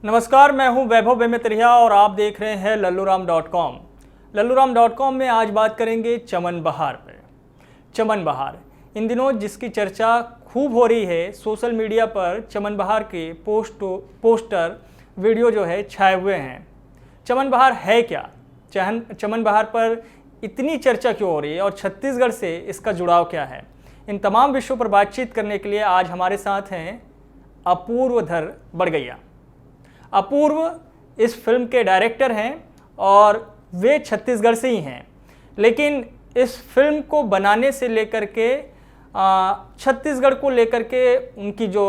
नमस्कार, मैं हूं वैभव बेमेतरिया और आप देख रहे हैं लल्लूराम.com। लल्लूराम.com में आज बात करेंगे चमन बहार पे। चमन बहार इन दिनों जिसकी चर्चा खूब हो रही है सोशल मीडिया पर, चमन बहार के पोस्टर वीडियो जो है छाए हुए हैं। चमन बहार है क्या, चमन बहार पर इतनी चर्चा क्यों हो रही है और छत्तीसगढ़ से इसका जुड़ाव क्या है, इन तमाम विषयों पर बातचीत करने के लिए आज हमारे साथ हैं अपूर्वधर बड़गैया। अपूर्व इस फिल्म के डायरेक्टर हैं और वे छत्तीसगढ़ से ही हैं, लेकिन इस फिल्म को बनाने से लेकर के छत्तीसगढ़ को लेकर के उनकी जो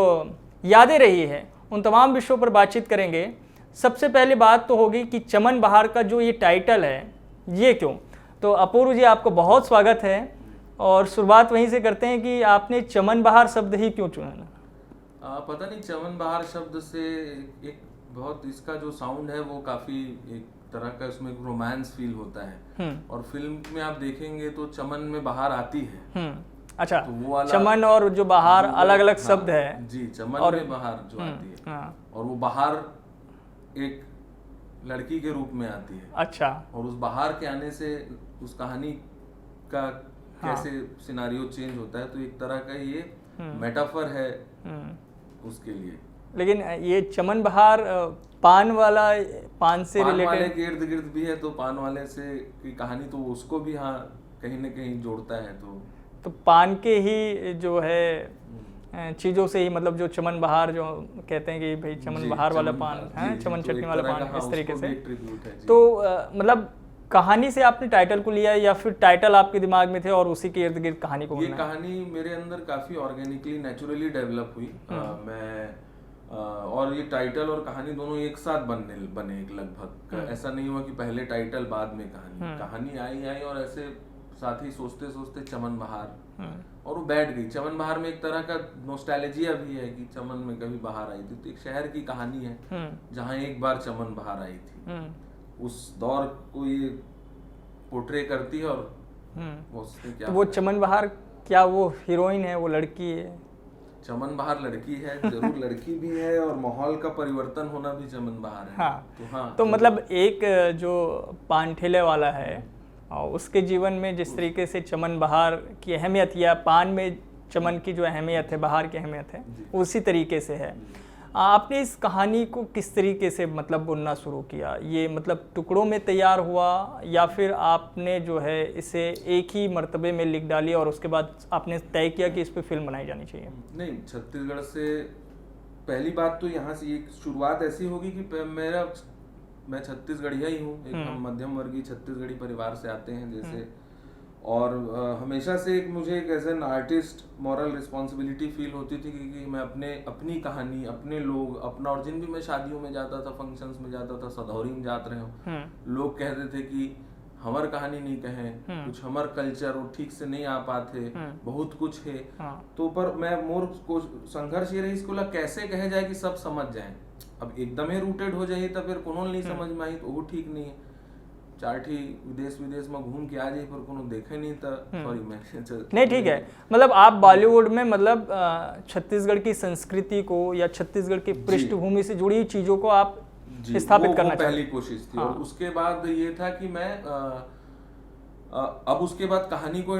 यादें रही है उन तमाम विषयों पर बातचीत करेंगे। सबसे पहले बात तो होगी कि चमन बहार का जो ये टाइटल है ये क्यों। तो अपूर्व जी, आपको बहुत स्वागत है और शुरुआत वहीं से करते हैं कि आपने चमन बहार शब्द ही क्यों चुना? पता नहीं, चमन बहार शब्द से एक बहुत इसका जो साउंड है वो काफी एक तरह का, उसमें रोमांस फील होता है और फिल्म में आप देखेंगे तो चमन में बहार आती है। अच्छा, तो वो वाला चमन और जो बहार अलग अलग शब्द है जी। चमन और में बहार जो आती है और वो बहार एक लड़की के रूप में आती है। अच्छा, और उस बहार के आने से उस कहानी का कैसे सिनारियो चेंज होता है, तो एक तरह का ये मेटाफर है उसके लिए। लेकिन ये चमन बहार पान वाला, पान से पान रिलेटेड वाले के इर्द गिर्द भी है, तो पान वाले से की कहानी तो उसको भी हाँ कहीं न कहीं जोड़ता है। तो पान के ही जो है चीज़ों से ही, मतलब जो चमन बहार जो कहते हैं कि भाई चमन बहार वाला पान है, चमन चटनी वाला पान, इस तरीके से। तो मतलब कहानी से आपने टाइटल को लिया या फिर टाइटल आपके दिमाग में थे और उसी के इर्द गिर्द कहानी को? ये कहानी मेरे अंदर काफी ऑर्गेनिकली, नेचुरली डेवलप हुई। और ये टाइटल और कहानी दोनों एक साथ बने एक लगभग। ऐसा नहीं हुआ कि पहले टाइटल बाद में कहानी आई और ऐसे साथ ही सोचते सोचते चमन बहार और वो बैठ गई। चमन बहार में एक तरह का नोस्टैल्जिया भी है कि चमन में कभी बहार आई थी, तो एक शहर की कहानी है जहाँ एक बार चमन बहार आई थी। उस दौर को ये पोर्ट्रे करती है और तो वो चमन बहार क्या वो हीरोइन है, वो लड़की है? चमन बहार लड़की है, जरूर लड़की भी है और माहौल का परिवर्तन होना भी चमन बहार है। तो मतलब एक जो पान ठेले वाला है और उसके जीवन में जिस तरीके से चमन बहार की अहमियत या पान में चमन की जो अहमियत है, बहार की अहमियत है, उसी तरीके से है। आपने इस कहानी को किस तरीके से मतलब बुनना शुरू किया? ये मतलब टुकड़ों में तैयार हुआ या फिर आपने जो है इसे एक ही मर्तबे में लिख डाली और उसके बाद आपने तय किया कि इस पे फिल्म बनाई जानी चाहिए? नहीं, छत्तीसगढ़ से पहली बात तो यहाँ से एक शुरुआत ऐसी होगी कि मैं छत्तीसगढ़िया ही हूँ। एक हम मध्यम वर्गीय छत्तीसगढ़ी परिवार से आते हैं जैसे, और हमेशा से मुझे एक as an artist moral responsibility feel होती थी कि मैं अपनी कहानी, अपने लोग, अपना, और जिन भी मैं शादियों में जाता था, फंक्शंस में जाता था, सधौरी में जात रहे हो, लोग कहते थे कि हमार कहानी नहीं कहें, कुछ हमार कल्चर वो ठीक से नहीं आ पाते, बहुत कुछ है। तो पर मैं मोर को संघर्ष ये रही इसको कैसे कहे जाए कि सब समझ जाए। अब एकदम ही रूटेड हो जाए तो फिर कोनो नहीं समझ में आई तो वो ठीक नहीं है। चार्टी विदेश में घूम के आ जाए पर कोनो देखे नहीं तो सॉरी मैं नहीं, ठीक है। मतलब आप बॉलीवुड में मतलब छत्तीसगढ़ की संस्कृति को या छत्तीसगढ़ की पृष्ठभूमि से जुड़ी चीजों को आप स्थापित करना चाहते? पहली कोशिश थी। और उसके बाद ये था कि मैं अब उसके बाद कहानी को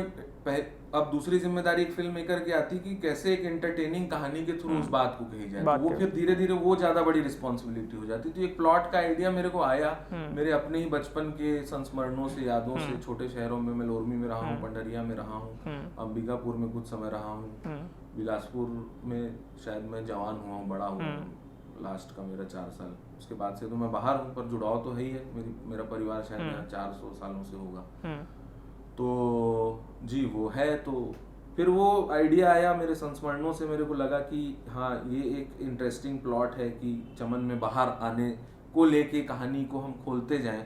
अब दूसरी जिम्मेदारी एक फिल्म मेकर की आती कि कैसे एक एंटरटेनिंग कहानी के थ्रू उस बात को कही जाए। तो वो फिर धीरे धीरे वो ज्यादा बड़ी रिस्पॉन्सिबिलिटी हो जाती। तो एक प्लॉट का आइडिया मेरे को आया मेरे अपने ही बचपन के संस्मरणों से, यादों से। छोटे शहरों में मैं लोरमी में रहा हूँ, पंडरिया में रहा हूँ, अंबिकापुर में कुछ समय रहा हूँ, बिलासपुर में शायद मैं जवान हुआ हूँ, बड़ा हुआ हूँ। लास्ट का मेरा 4 साल, उसके बाद से तो मैं बाहर हूँ, पर जुड़ाव तो है ही है। मेरा परिवार शायद यहाँ 400 सालों से होगा। तो जी वो है। तो फिर वो आइडिया आया मेरे संस्मरणों से, मेरे को लगा कि हाँ ये एक इंटरेस्टिंग प्लॉट है कि चमन में बाहर आने को लेके कहानी को हम खोलते जाएं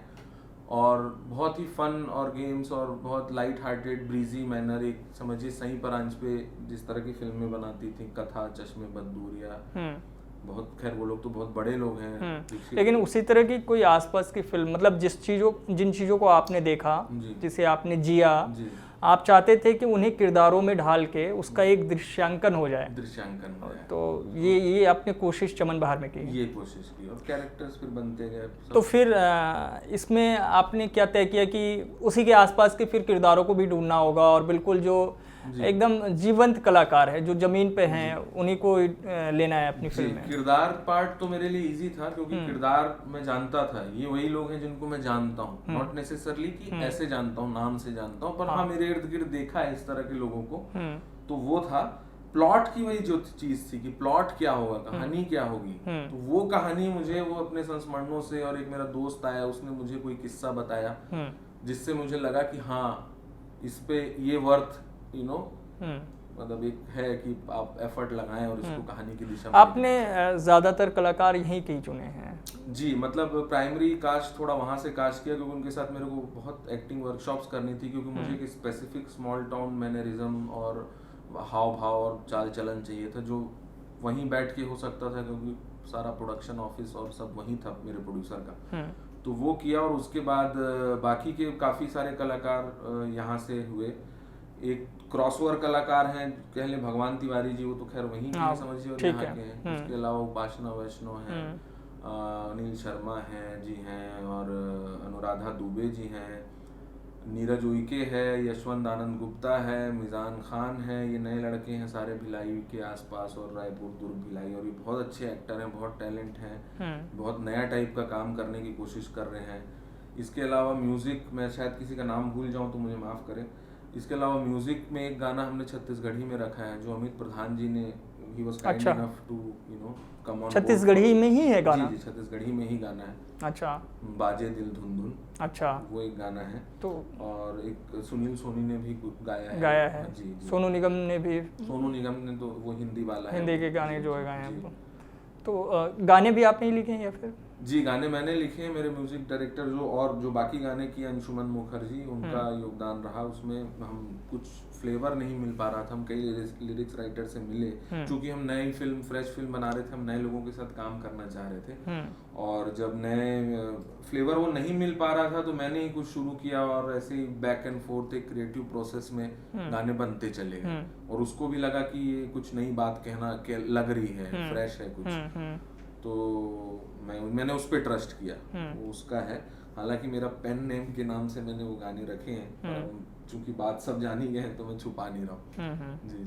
और बहुत ही फन और गेम्स और बहुत लाइट हार्टेड ब्रीजी मैनर, एक समझिए सही परांच पे जिस तरह की फिल्में बनाती थी, कथा, चश्मे बद या बहुत, खैर वो लोग तो बहुत बड़े लोग हैं, लेकिन उसी तरह की कोई आसपास की फिल्म, मतलब जिन चीज़ों को आपने देखा, जिसे आपने जिया, आप चाहते थे कि उन्हें किरदारों में ढाल के उसका एक दृश्यांकन हो जाए। तो ये आपने कोशिश चमन बहार में की? ये कोशिश की और कैरेक्टर्स फिर बनते गए। तो फिर इसमें आपने क्या तय किया कि उसी के आसपास के फिर किरदारों को भी ढूंढना होगा और बिल्कुल जो एकदम जीवंत कलाकार है जो जमीन पे हैं उन्हीं को लेना है अपनी फिल्म में? किरदार पार्ट तो मेरे लिए इजी था क्योंकि किरदार मैं जानता था, ये वही लोग हैं जिनको मैं जानता हूँ, नॉट नेसेसरली कि ऐसे जानता हूँ, नाम से जानता हूँ, पर हाँ मेरे इर्द गिर्द देखा है इस तरह के लोगों को। तो वो था प्लॉट की वही जो चीज थी कि प्लॉट क्या होगा, कहानी क्या होगी। तो वो कहानी मुझे वो अपने संस्मरणों से, और एक मेरा दोस्त आया उसने मुझे कोई किस्सा बताया जिससे मुझे लगा कि हाँ इस पे ये वर्थ मतलब एक है कि आप एफर्ट लगाएं और इसको कहानी की दिशा में। आपने ज्यादातर कलाकार यहीं के ही चुने हैं? जी, मतलब प्राइमरी कास्ट थोड़ा वहां से कास्ट किया क्योंकि उनके साथ मेरे को बहुत एक्टिंग वर्कशॉप्स करनी थी, क्योंकि मुझे एक स्पेसिफिक स्मॉल टाउन मैनरिज्म और हाव भाव और चाल चलन चाहिए था जो वहीं बैठ के हो सकता था, क्योंकि सारा प्रोडक्शन ऑफिस और सब वहीं था मेरे प्रोड्यूसर का। तो वो किया और उसके बाद बाकी के काफी सारे कलाकार यहाँ से हुए। एक क्रॉसओवर कलाकार हैं कह लें भगवान तिवारी जी, वो तो खैर वहीं के समझिए और यहाँ के हैं। उसके अलावा उपासना वैष्णव हैं, अनिल शर्मा हैं जी हैं, और अनुराधा दुबे जी हैं, नीरज उइके है, यशवंत आनंद गुप्ता है, मिजान खान है। ये नए लड़के हैं सारे भिलाई के आसपास और रायपुर दुर्ग भिलाई, और ये बहुत अच्छे एक्टर हैं, बहुत टैलेंट हैं, बहुत नया टाइप का काम करने की कोशिश कर रहे हैं। इसके अलावा म्यूजिक, मैं शायद किसी का नाम भूल जाऊं तो मुझे माफ करें। इसके अलावा म्यूजिक में एक गाना हमने छत्तीसगढ़ी में रखा है जो अमित प्रधान जी ने, he was kind enough to come on board। Chhattisgarhi में ही है गाना? जी, छत्तीसगढ़ी में ही गाना है। अच्छा। बाजे दिल धुन धुन, अच्छा, वो एक गाना है। तो और एक सुनील सोनी ने भी गाया है। जी। सोनू निगम ने भी? सोनू निगम ने तो वो हिंदी वाला है, हिंदी के गाने जो है गाए हैं। तो गाने भी आपने ही लिखे हैं या फिर? जी, गाने मैंने लिखे हैं। मेरे म्यूजिक डायरेक्टर जो बाकी गाने किए अंशुमन मुखर्जी, उनका योगदान रहा उसमें। हम कुछ फ्लेवर नहीं मिल पा रहा था, हम कई लिरिक्स राइटर से मिले, क्योंकि हम नई फिल्म, फ्रेश फिल्म बना रहे थे, हम नए लोगों के साथ काम करना चाह रहे थे। और जब नए फ्लेवर वो नहीं मिल पा रहा था तो मैंने ही कुछ शुरू किया और ऐसे ही बैक एंड फोर्थ एक क्रिएटिव प्रोसेस में गाने बनते चले गए। और उसको भी लगा कि ये कुछ नई बात कहना लग रही है, फ्रेश है कुछ, तो मैंने उस पर ट्रस्ट किया, वो उसका है। हालांकि मेरा पेन नेम के नाम से मैंने वो गाने रखे हैं, चूंकि बात सब जान ही गए हैं तो मैं छुपा नहीं रहा हूँ। जी।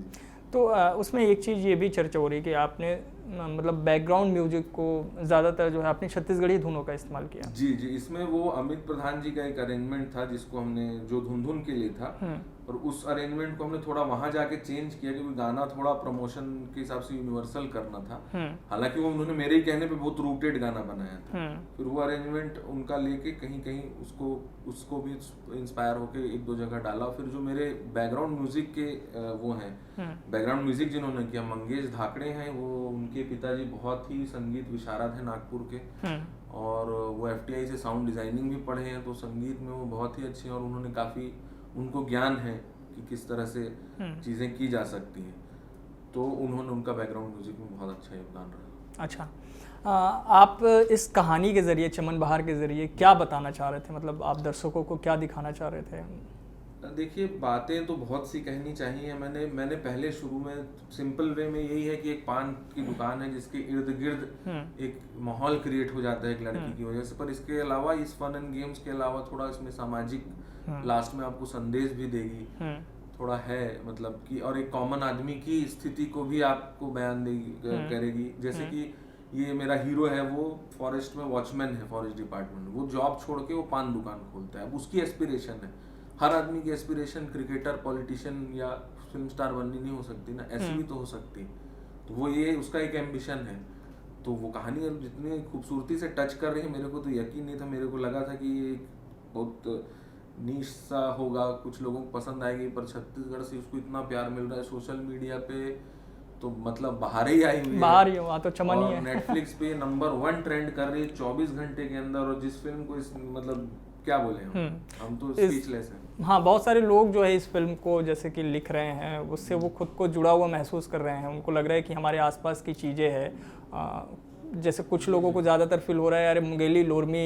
तो उसमें एक चीज़ ये भी चर्चा हो रही है कि आपने मतलब बैकग्राउंड म्यूजिक को ज़्यादातर जो है आपने छत्तीसगढ़ी धुनों का इस्तेमाल किया। जी, इसमें वो अमित प्रधान जी का एक अरेंजमेंट था जिसको हमने, जो धुन धुन के लिए था, और उस अरेंजमेंट को हमने थोड़ा वहां जाके चेंज किया क्योंकि गाना थोड़ा प्रमोशन के हिसाब से यूनिवर्सल करना था। हालांकि वो उन्होंने मेरे ही कहने पे बहुत रूटेड गाना बनाया था। फिर वो अरेंजमेंट उनका लेके कहीं कहीं उसको भी इंस्पायर होके एक दो जगह डाला। फिर जो मेरे बैकग्राउंड म्यूजिक के वो हैं, बैकग्राउंड म्यूजिक जिन्होंने किया, मंगेश धाकड़े हैं, वो उनके पिताजी बहुत ही संगीत विशारद हैं नागपुर के, और वो FTI से साउंड डिजाइनिंग भी पढ़े हैं, तो संगीत में वो बहुत ही अच्छे हैं और उन्होंने काफी, उनको ज्ञान है कि किस तरह से चीजें की जा सकती हैं, तो उन्होंने, उनका बैकग्राउंड म्यूजिक में बहुत अच्छा योगदान रहा। अच्छा, आप इस कहानी के जरिए, चमन बहार के जरिए क्या बताना चाह रहे थे? मतलब आप दर्शकों को क्या दिखाना चाह रहे थे? देखिए, बातें तो बहुत सी कहनी चाहिए। मैंने पहले शुरू में सिंपल वे में यही है कि एक पान की दुकान है जिसके इर्द गिर्द एक माहौल क्रिएट हो जाता है एक लड़की की वजह से, पर इसके अलावा, इस फन एंड गेम्स के अलावा थोड़ा इसमें सामाजिक, लास्ट में आपको संदेश भी देगी, थोड़ा है मतलब कि, और एक कॉमन आदमी की स्थिति को भी आपको बयान देगी, करेगी। जैसे कि ये मेरा हीरो है, वो फॉरेस्ट में वॉचमैन है, फॉरेस्ट डिपार्टमेंट, वो जॉब छोड़ के वो पान दुकान खोलता है। अब उसकी एस्पिरेशन है, हर आदमी की एस्पिरेशन क्रिकेटर, पॉलिटिशियन या फिल्म स्टार बननी नहीं हो सकती ना, ऐसी भी तो हो सकती। तो वो ये उसका एक एम्बिशन है। तो वो कहानी अब जितनी खूबसूरती से टच कर रही है, मेरे को तो यकीन नहीं था। मेरे को लगा था कि ये बहुत नीश सा होगा, कुछ लोगों को पसंद आएगी, पर छत्तीसगढ़ से उसको इतना प्यार मिल रहा है सोशल मीडिया पे, तो मतलब बाहर ही आई हुई है, बाहर ही हो तो चमन ही है। नेटफ्लिक्स पे नंबर 1 ट्रेंड कर रही है 24 घंटे के अंदर, और जिस फिल्म को मतलब क्या बोले हम तो स्पीचलेस हैं। हाँ, बहुत सारे लोग जो है इस फिल्म को जैसे कि लिख रहे हैं, उससे वो खुद को जुड़ा हुआ महसूस कर रहे हैं। उनको लग रहा है कि हमारे आसपास की चीज़ें हैं। जैसे कुछ लोगों को ज़्यादातर फील हो रहा है, अरे मुंगेली लोरमी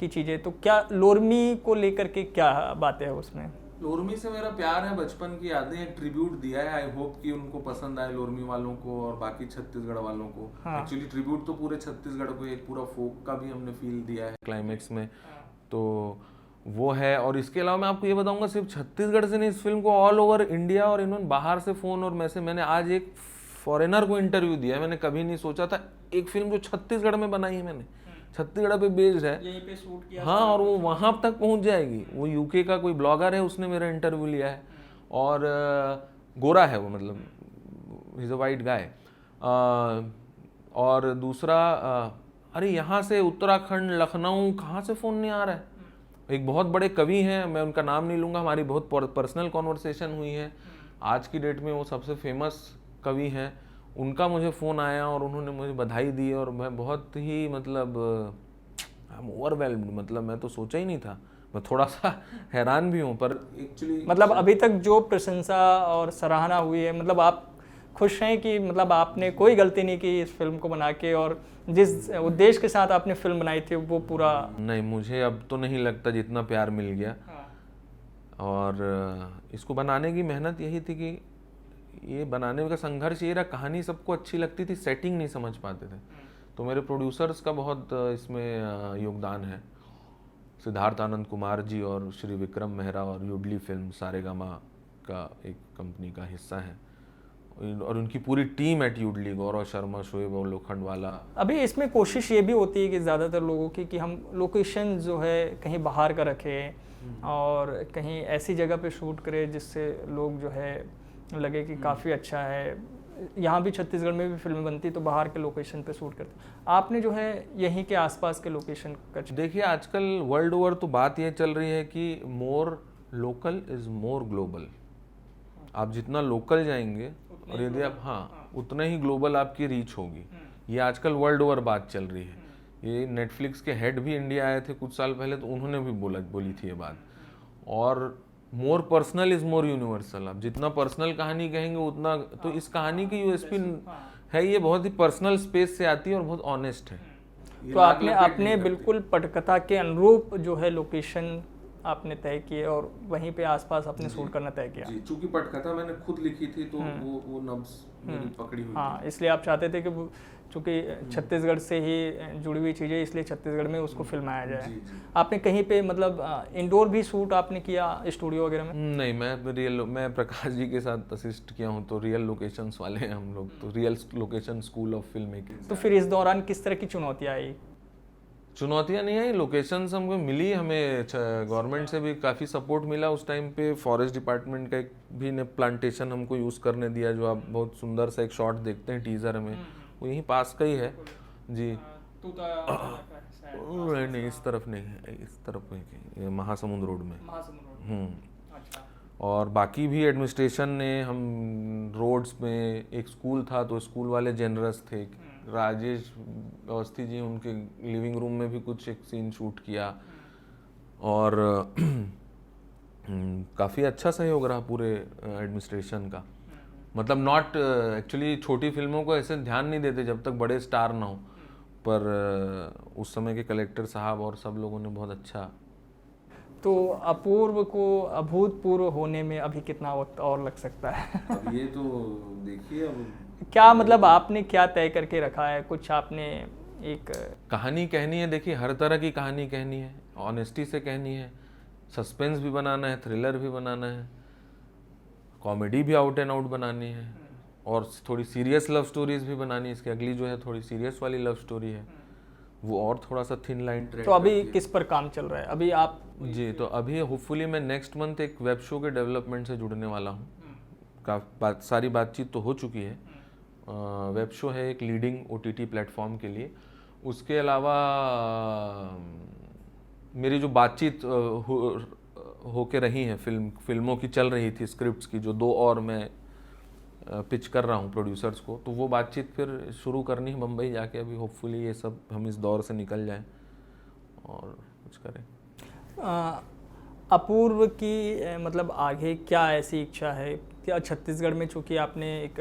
की चीज़ें, तो क्या लोरमी को लेकर के क्या बातें है उसमें? लोरमी से मेरा प्यार है, बचपन की यादें, एक ट्रिब्यूट दिया है। आई होप कि उनको पसंद आए, लोरमी वालों को और बाकी छत्तीसगढ़ वालों को। एक्चुअली ट्रिब्यूट तो पूरे छत्तीसगढ़ को, एक पूरा फोक का भी हमने फील दिया है क्लाइमेक्स में, तो वो है। और इसके अलावा मैं आपको ये बताऊंगा, सिर्फ छत्तीसगढ़ से नहीं, इस फिल्म को ऑल ओवर इंडिया और इन्होंने बाहर से फ़ोन और मैंने आज एक फॉरेनर को इंटरव्यू दिया। मैंने कभी नहीं सोचा था एक फिल्म जो छत्तीसगढ़ में बनाई है, मैंने छत्तीसगढ़ पे बेस्ड है, यहीं पे शूट किया। हाँ, और वो वहाँ तक पहुँच जाएगी। वो यूके का कोई ब्लॉगर है, उसने मेरा इंटरव्यू लिया है, और गोरा है वो, मतलब इज़ अ वाइट गाय। और दूसरा, अरे यहाँ से उत्तराखंड, लखनऊ, कहाँ से फ़ोन नहीं आ रहा है। एक बहुत बड़े कवि हैं, मैं उनका नाम नहीं लूँगा, हमारी बहुत पर्सनल कॉन्वर्सेशन हुई है, आज की डेट में वो सबसे फेमस कवि हैं। उनका मुझे फ़ोन आया और उन्होंने मुझे बधाई दी, और मैं बहुत ही, मतलब आई एम ओवरवेल्म्ड, मतलब मैं तो सोचा ही नहीं था, मैं थोड़ा सा हैरान भी हूँ। पर एक्चुअली मतलब अभी तक जो प्रशंसा और सराहना हुई है, मतलब आप खुश हैं कि मतलब आपने कोई गलती नहीं की इस फिल्म को बना के, और जिस उद्देश्य के साथ आपने फिल्म बनाई थी वो पूरा? नहीं, मुझे अब तो नहीं लगता, जितना प्यार मिल गया। और इसको बनाने की मेहनत यही थी कि ये बनाने का संघर्ष ये रहा, कहानी सबको अच्छी लगती थी, सेटिंग नहीं समझ पाते थे। तो मेरे प्रोड्यूसर्स का बहुत इसमें योगदान है, सिद्धार्थ आनंद कुमार जी और श्री विक्रम मेहरा, और युडली फिल्म सारेगामा का एक कंपनी का हिस्सा है, और उनकी पूरी टीम एट युडली, गौरव शर्मा, शोएब और लोखंडवाला। अभी इसमें कोशिश ये भी होती है कि ज़्यादातर लोगों की कि हम लोकेशन जो है कहीं बाहर का रखें और कहीं ऐसी जगह पे शूट करें जिससे लोग जो है लगे कि काफ़ी अच्छा है। यहाँ भी छत्तीसगढ़ में भी फिल्में बनती तो बाहर के लोकेशन पे शूट करते, आपने जो है यहीं के आसपास के लोकेशन का? देखिए, आजकल वर्ल्ड ओवर तो बात ये चल रही है कि मोर लोकल इज़ मोर ग्लोबल। आप जितना लोकल जाएंगे और यदि आप, हाँ, उतना ही ग्लोबल आपकी रीच होगी। ये आजकल वर्ल्ड ओवर बात चल रही है। ये नेटफ्लिक्स के हेड भी इंडिया आए थे कुछ साल पहले, तो उन्होंने भी बोली थी ये बात। और more personal is more universal. आप जितना पर्सनल कहानी कहेंगे उतना, तो इस कहानी की यूएसपी है, ये बहुत ही पर्सनल स्पेस से आती है और बहुत ऑनेस्ट है। तो आपने बिल्कुल पटकथा के अनुरूप जो है लोकेशन आपने तय किए और वहीं पे आसपास आपने शूट करना तय किया? जी, चूंकि पटकथा मैंने खुद लिखी थी, तो वो नब्ज मेरी पकड़ी हुई। हाँ, इसलिए आप चाहते थे कि चूंकि छत्तीसगढ़ से ही जुड़ी हुई चीज़ें, इसलिए छत्तीसगढ़ में उसको फिल्माया जाए। जी। आपने कहीं पे मतलब इंडोर भी शूट आपने किया स्टूडियो वगैरह में? नहीं, मैं प्रकाश जी के साथ असिस्ट किया हूँ, तो रियल लोकेशंस वाले हैं हम लोग, तो real location school of film making. तो फिर इस दौरान किस तरह की चुनौतियाँ आई? चुनौतियाँ नहीं आई, लोकेशंस हमको मिली, हमें गवर्नमेंट से भी काफ़ी सपोर्ट मिला उस टाइम पे। फॉरेस्ट डिपार्टमेंट का एक भी ने प्लांटेशन हमको यूज़ करने दिया, जो आप बहुत सुंदर सा एक शॉट देखते हैं टीज़र में, वो यहीं पास का ही है। जी, नहीं, इस तरफ नहीं है, इस तरफ नहीं, महासमुंद रोड में। और बाकी भी एडमिनिस्ट्रेशन ने, हम रोड्स में, एक स्कूल था तो स्कूल वाले जेनरस थे। राजेश अवस्थी जी, उनके लिविंग रूम में भी कुछ एक सीन शूट किया, और काफ़ी अच्छा सहयोग रहा पूरे एडमिनिस्ट्रेशन का। मतलब नॉट एक्चुअली, छोटी फिल्मों को ऐसे ध्यान नहीं देते जब तक बड़े स्टार ना हो, पर उस समय के कलेक्टर साहब और सब लोगों ने बहुत अच्छा। तो अपूर्व को अभूतपूर्व होने में अभी कितना वक्त और लग सकता है? अब ये तो देखिए, अब क्या मतलब आपने क्या तय करके रखा है? कुछ आपने एक कहानी कहनी है, देखिए हर तरह की कहानी कहनी है, ऑनेस्टी से कहनी है, सस्पेंस भी बनाना है, थ्रिलर भी बनाना है, कॉमेडी भी आउट एंड आउट बनानी है, और थोड़ी सीरियस लव स्टोरीज भी बनानी है। इसकी अगली जो है थोड़ी सीरियस वाली लव स्टोरी है, वो और थोड़ा सा थिन लाइन ट्रेड। तो अभी किस पर काम चल रहा है अभी आप? जी, तो अभी होपफुली मैं नेक्स्ट मंथ एक वेब शो के डेवलपमेंट से जुड़ने वाला हूँ। सारी बातचीत तो हो चुकी है। वेब शो है एक लीडिंग OTT प्लेटफॉर्म के लिए। उसके अलावा मेरी जो बातचीत होके रही है, फिल्मों की चल रही थी, स्क्रिप्ट्स की, जो 2 और मैं पिच कर रहा हूँ प्रोड्यूसर्स को, तो वो बातचीत फिर शुरू करनी है मुंबई जाके। अभी होपफुली ये सब हम इस दौर से निकल जाएं और कुछ करें। अपूर्व की मतलब आगे क्या ऐसी इच्छा है? क्या छत्तीसगढ़ में, चूँकि आपने एक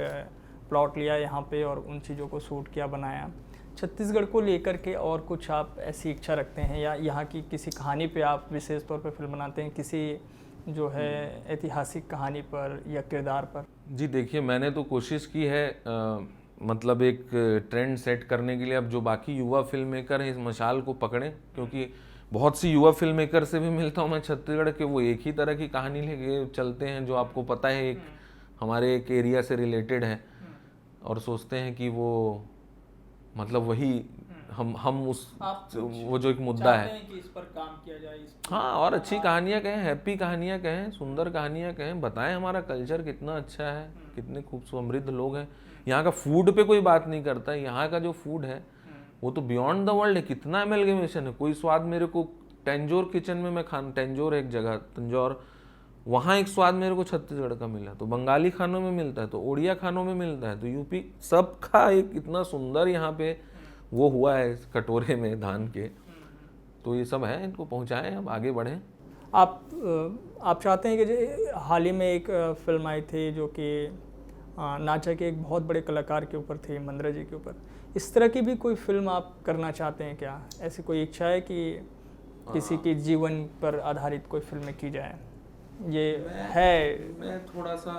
प्लॉट लिया यहाँ पे और उन चीज़ों को शूट किया, बनाया, छत्तीसगढ़ को लेकर के और कुछ आप ऐसी इच्छा रखते हैं, या यहाँ की किसी कहानी पे आप विशेष तौर पे फिल्म बनाते हैं, किसी जो है ऐतिहासिक कहानी पर या किरदार पर? जी देखिए, मैंने तो कोशिश की है मतलब एक ट्रेंड सेट करने के लिए। अब जो बाकी युवा फिल्म मेकर हैं इस मशाल को पकड़ें, क्योंकि बहुत सी युवा फिल्म मेकर से भी मिलता हूँ मैं छत्तीसगढ़ के, वो एक ही तरह की कहानी लेके चलते हैं जो आपको पता है एक हमारे एक एरिया से रिलेटेड है, और सोचते हैं कि वो मतलब वही हम उस वो जो एक मुद्दा है कि इस पर काम किया जाए, हाँ, और अच्छी कहानियाँ कहें, हैप्पी कहानियाँ कहें, सुंदर कहानियाँ कहें, बताएं हमारा कल्चर कितना अच्छा है, कितने खूब समृद्ध लोग हैं। यहाँ का फूड पे कोई बात नहीं करता है, यहाँ का जो फूड है वो तो बियॉन्ड द वर्ल्ड है। कितना एमलगेमेशन है, कोई स्वाद मेरे को टेंजोर किचन में मैं टेंजोर एक जगह तंजौर, वहाँ एक स्वाद मेरे को छत्तीसगढ़ का मिला, तो बंगाली खानों में मिलता है, तो उड़िया खानों में मिलता है, तो यूपी सबका एक इतना सुंदर यहाँ पे वो हुआ है इस कटोरे में धान के। तो ये सब है, इनको पहुँचाएं, अब आगे बढ़ें। आप चाहते हैं कि जो हाल ही में एक फिल्म आई थी जो कि नाचा के एक बहुत बड़े कलाकार के ऊपर थी, मंद्रा जी के ऊपर, इस तरह की भी कोई फिल्म आप करना चाहते हैं क्या? ऐसी कोई इच्छा है कि किसी के जीवन पर आधारित कोई फिल्में की जाए? मैं थोड़ा सा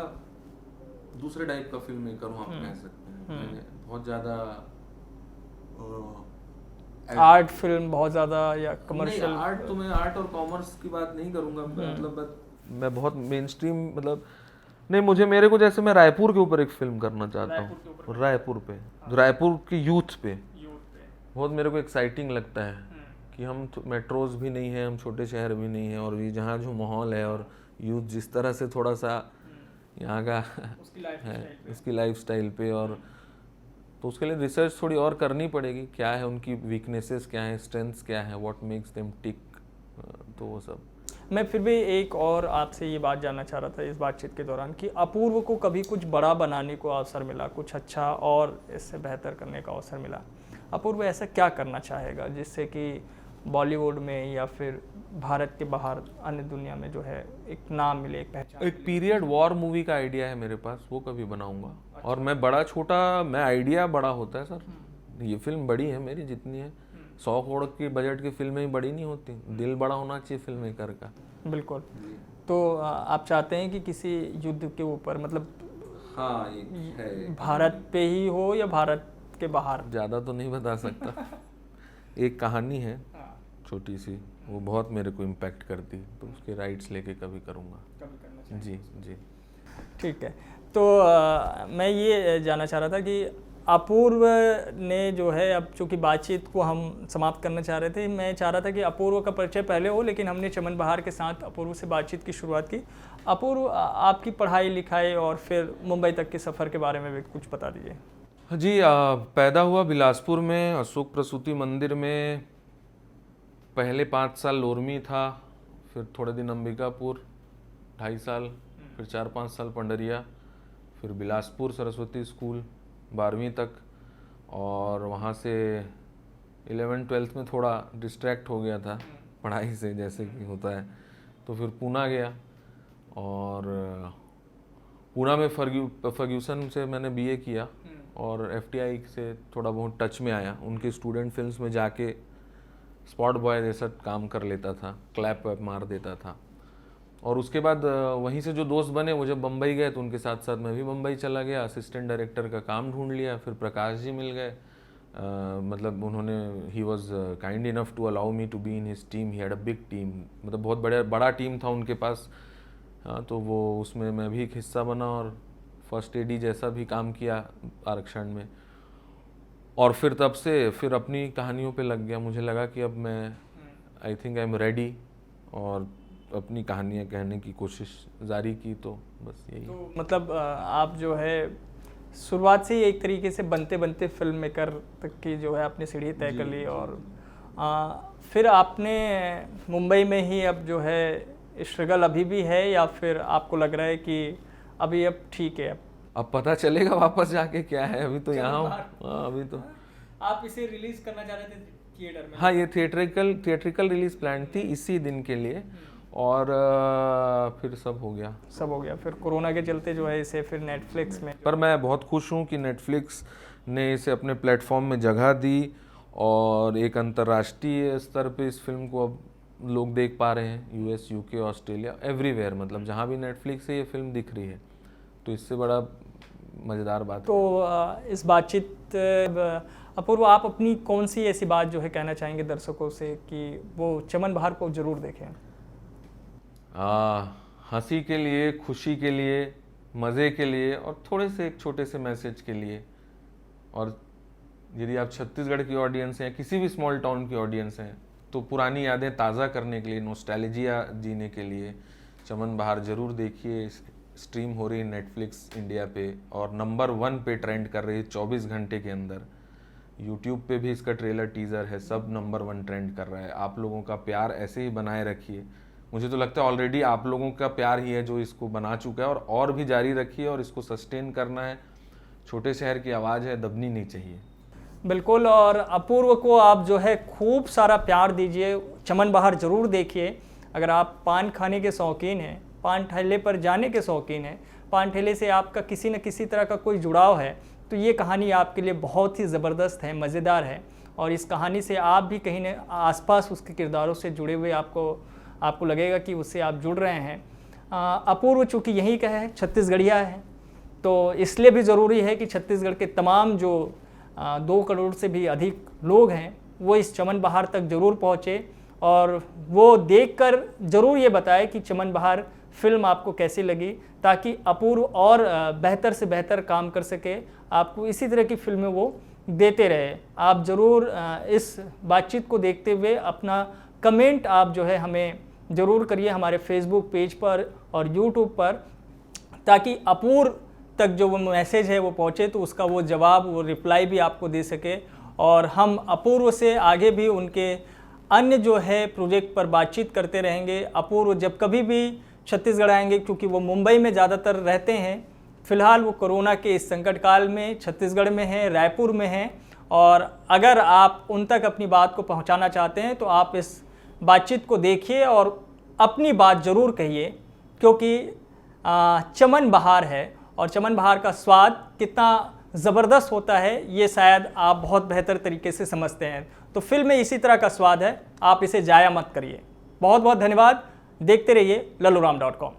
दूसरे टाइप का फिल्म मेकर हूँ, आप कह सकते हैं। मैंने बहुत ज़्यादा आर्ट फिल्म बहुत ज़्यादा या कमर्शियल? आर्ट तो मैं आर्ट और कॉमर्स की बात नहीं करूँगा, मतलब मैं बहुत मेन स्ट्रीम मतलब नहीं, मेरे को जैसे मैं रायपुर के ऊपर एक फिल्म करना चाहता हूँ, रायपुर पे, रायपुर के यूथ पे बहुत मेरे को एक्साइटिंग लगता है कि हम मेट्रोज भी नहीं है, हम छोटे शहर भी नहीं है, और ये जहाँ जो माहौल है और यूथ जिस तरह से थोड़ा सा यहाँ का है उसकी लाइफस्टाइल पे, और तो उसके लिए रिसर्च थोड़ी और करनी पड़ेगी, क्या है उनकी वीकनेसेस, क्या है स्ट्रेंथ्स, क्या है व्हाट मेक्स देम टिक, तो वो सब। मैं फिर भी एक और आपसे ये बात जानना चाह रहा था इस बातचीत के दौरान कि अपूर्व को कभी कुछ बड़ा बनाने को अवसर मिला, कुछ अच्छा और इससे बेहतर करने का अवसर मिला, अपूर्व ऐसा क्या करना चाहेगा जिससे कि बॉलीवुड में या फिर भारत के बाहर अन्य दुनिया में जो है एक नाम मिले, एक पहचान? एक पीरियड वॉर मूवी का आइडिया है मेरे पास, वो कभी बनाऊंगा। और मैं बड़ा छोटा, मैं आइडिया बड़ा होता है सर, ये फिल्म बड़ी है मेरी जितनी है, 100 करोड़ की बजट की फिल्में ही बड़ी नहीं होती, दिल बड़ा होना चाहिए फिल्म मेकर का। बिल्कुल। तो आप चाहते हैं कि किसी युद्ध के ऊपर, मतलब हाँ है, भारत पे ही हो या भारत के बाहर? ज़्यादा तो नहीं बता सकता। एक कहानी है छोटी सी, वो बहुत मेरे को इम्पैक्ट करती, तो उसके राइट्स लेके कभी करूँगा, कभी करना चाहिए। जी। ठीक है। तो मैं ये जानना चाह रहा था कि अपूर्व ने जो है, अब चूँकि बातचीत को हम समाप्त करना चाह रहे थे, मैं चाह रहा था कि अपूर्व का परिचय पहले हो, लेकिन हमने चमन बहार के साथ अपूर्व से बातचीत की शुरुआत की। अपूर्व, आपकी पढ़ाई लिखाई और फिर मुंबई तक के सफ़र के बारे में भी कुछ बता दीजिए। जी, पैदा हुआ बिलासपुर में अशोक प्रसूति मंदिर में, पहले 5 साल लोरमी था, फिर थोड़े दिन अंबिकापुर 2.5 साल, फिर 4-5 साल पंडरिया, फिर बिलासपुर सरस्वती स्कूल 12वीं तक, और वहाँ से 11th-12th में थोड़ा डिस्ट्रैक्ट हो गया था पढ़ाई से, जैसे कि होता है, तो फिर पूना गया, और पूना में फर्ग्यूसन से मैंने बीए किया, और एफटीआई से थोड़ा बहुत टच में आया, उनके स्टूडेंट फिल्म्स में जाके स्पॉट बॉय जैसा काम कर लेता था, क्लैप वैप मार देता था। और उसके बाद वहीं से जो दोस्त बने वो जब बम्बई गए तो उनके साथ साथ मैं भी बम्बई चला गया, असिस्टेंट डायरेक्टर का काम ढूंढ लिया, फिर प्रकाश जी मिल गए, मतलब उन्होंने he was kind enough to allow me to be in his team, he had a big team, मतलब बहुत बड़ा टीम था उनके पास, तो वो उसमें मैं भी एक हिस्सा बना और फर्स्ट एडी जैसा भी काम किया आरक्षण में। और फिर तब से फिर अपनी कहानियों पे लग गया, मुझे लगा कि अब मैं I think I am ready, और अपनी कहानियाँ कहने की कोशिश जारी की, तो बस यही। तो मतलब आप जो है शुरुआत से ही एक तरीके से बनते बनते फिल्म मेकर तक की जो है अपनी सीढ़ी तय कर ली, और फिर आपने मुंबई में ही अब जो है स्ट्रगल अभी भी है, या फिर आपको लग रहा है कि अभी अब ठीक है? अब पता चलेगा वापस जाके क्या है, अभी तो यहाँ हूँ। अभी तो आप इसे रिलीज करना चाह रहे थे थिएटर में? हाँ, ये थिएट्रिकल रिलीज प्लान थी इसी दिन के लिए, और फिर सब हो गया। फिर कोरोना के चलते जो है इसे फिर नेटफ्लिक्स में, पर मैं बहुत खुश हूँ कि नेटफ्लिक्स ने इसे अपने प्लेटफॉर्म में जगह दी, और एक अंतर्राष्ट्रीय स्तर पे इस फिल्म को अब लोग देख पा रहे हैं, यूएस, यूके, ऑस्ट्रेलिया, एवरीवेयर, मतलब जहाँ भी नेटफ्लिक्स से ये फिल्म दिख रही है, तो इससे बड़ा मज़ेदार बात तो इस बातचीत अपूर्व, आप अपनी कौन सी ऐसी बात जो है कहना चाहेंगे दर्शकों से कि वो चमन बहार को ज़रूर देखें? हंसी के लिए, खुशी के लिए, मज़े के लिए और थोड़े से एक छोटे से मैसेज के लिए। और यदि आप छत्तीसगढ़ की ऑडियंस हैं, किसी भी स्मॉल टाउन की ऑडियंस हैं, तो पुरानी यादें ताज़ा करने के लिए, नॉस्टैल्जिया जीने के लिए चमन बहार ज़रूर देखिए। स्ट्रीम हो रही है नेटफ्लिक्स इंडिया पे और नंबर 1 पे ट्रेंड कर रही है 24 घंटे के अंदर। यूट्यूब पे भी इसका ट्रेलर, टीज़र है, सब नंबर 1 ट्रेंड कर रहा है। आप लोगों का प्यार ऐसे ही बनाए रखिए। मुझे तो लगता है ऑलरेडी आप लोगों का प्यार ही है जो इसको बना चुका है, और भी जारी रखिए और इसको सस्टेन करना है। छोटे शहर की आवाज़ है, दबनी नहीं चाहिए। बिल्कुल, और अपूर्व को आप जो है खूब सारा प्यार दीजिए। चमन बहार ज़रूर देखिए। अगर आप पान खाने के शौकीन हैं, पान ठेले पर जाने के शौकीन हैं, पान ठेले से आपका किसी न किसी तरह का कोई जुड़ाव है, तो ये कहानी आपके लिए बहुत ही ज़बरदस्त है, मज़ेदार है। और इस कहानी से आप भी कहीं न आसपास उसके किरदारों से जुड़े हुए आपको लगेगा कि उससे आप जुड़ रहे हैं। अपूर्व चूँकि यहीं का है, छत्तीसगढ़िया है, तो इसलिए भी ज़रूरी है कि छत्तीसगढ़ के तमाम जो 2 करोड़ से भी अधिक लोग हैं वो इस चमन बहार तक ज़रूर पहुँचे और वो देखकर ज़रूर ये बताए कि चमन बहार फिल्म आपको कैसी लगी, ताकि अपूर्व और बेहतर से बेहतर काम कर सके, आपको इसी तरह की फिल्में वो देते रहे। आप ज़रूर इस बातचीत को देखते हुए अपना कमेंट आप जो है हमें ज़रूर करिए हमारे फेसबुक पेज पर और यूट्यूब पर, ताकि अपूर्व तक जो वो मैसेज है वो पहुँचे, तो उसका वो जवाब, वो रिप्लाई भी आपको दे सके। और हम अपूर्व से आगे भी उनके अन्य जो है प्रोजेक्ट पर बातचीत करते रहेंगे। अपूर्व जब कभी भी छत्तीसगढ़ आएंगे, क्योंकि वो मुंबई में ज़्यादातर रहते हैं, फ़िलहाल वो कोरोना के इस संकट काल में छत्तीसगढ़ में हैं, रायपुर में हैं, और अगर आप उन तक अपनी बात को पहुंचाना चाहते हैं तो आप इस बातचीत को देखिए और अपनी बात ज़रूर कहिए, क्योंकि चमन बहार है और चमन बहार का स्वाद कितना ज़बरदस्त होता है ये शायद आप बहुत बेहतर तरीके से समझते हैं। तो फिल्म में इसी तरह का स्वाद है, आप इसे ज़ाया मत करिए। बहुत बहुत धन्यवाद। देखते रहिए लल्लूराम.com।